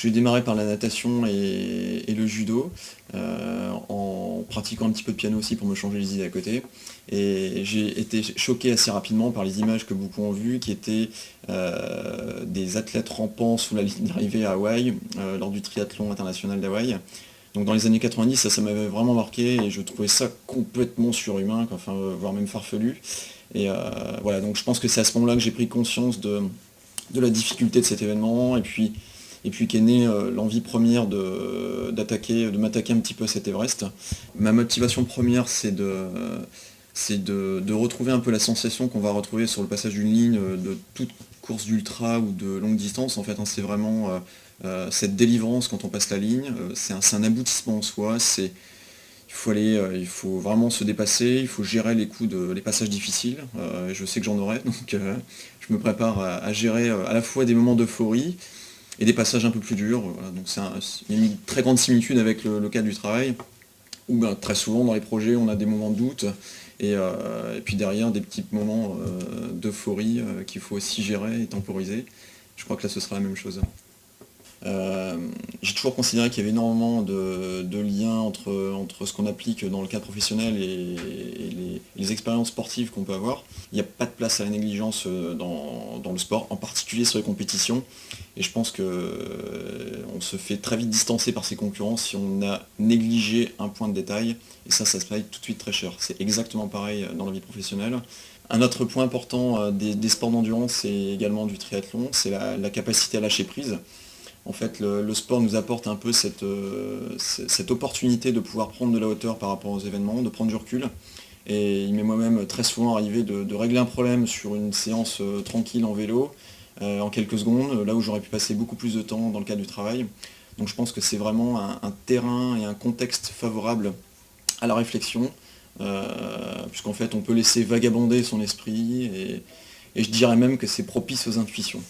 j'ai démarré par la natation et le judo, en pratiquant un petit peu de piano aussi pour me changer les idées à côté. Et j'ai été choqué assez rapidement par les images que beaucoup ont vues, qui étaient des athlètes rampant sous la ligne d'arrivée à Hawaï, lors du triathlon international d'Hawaï. Donc dans les années 90, ça m'avait vraiment marqué et je trouvais ça complètement surhumain, quoi, enfin, voire même farfelu. Et voilà, donc je pense que c'est à ce moment-là que j'ai pris conscience de la difficulté de cet événement, et puis qu'est née l'envie première de m'attaquer un petit peu à cet Everest. Ma motivation première, c'est de retrouver un peu la sensation qu'on va retrouver sur le passage d'une ligne de toute course d'ultra ou de longue distance. En fait, hein, c'est vraiment cette délivrance quand on passe la ligne. C'est un aboutissement en soi. Il faut vraiment se dépasser, il faut gérer les passages difficiles. Je sais que j'en aurai, donc je me prépare à gérer à la fois des moments d'euphorie et des passages un peu plus durs. Voilà. Donc il y a une très grande similitude avec le cadre du travail, où ben, très souvent dans les projets on a des moments de doute, et puis derrière des petits moments d'euphorie qu'il faut aussi gérer et temporiser. Je crois que là ce sera la même chose. Euh, j'ai toujours considéré qu'il y avait énormément de liens entre ce qu'on applique dans le cadre professionnel et les expériences sportives qu'on peut avoir. Il n'y a pas de place à la négligence dans le sport, en particulier sur les compétitions. Et je pense qu'on se fait très vite distancer par ses concurrents si on a négligé un point de détail. Et ça se paye tout de suite très cher. C'est exactement pareil dans la vie professionnelle. Un autre point important des sports d'endurance et également du triathlon, c'est la capacité à lâcher prise. En fait, le sport nous apporte un peu cette opportunité de pouvoir prendre de la hauteur par rapport aux événements, de prendre du recul. Et il m'est moi-même très souvent arrivé de régler un problème sur une séance tranquille en vélo, en quelques secondes, là où j'aurais pu passer beaucoup plus de temps dans le cadre du travail. Donc je pense que c'est vraiment un terrain et un contexte favorable à la réflexion, puisqu'en fait on peut laisser vagabonder son esprit, et je dirais même que c'est propice aux intuitions.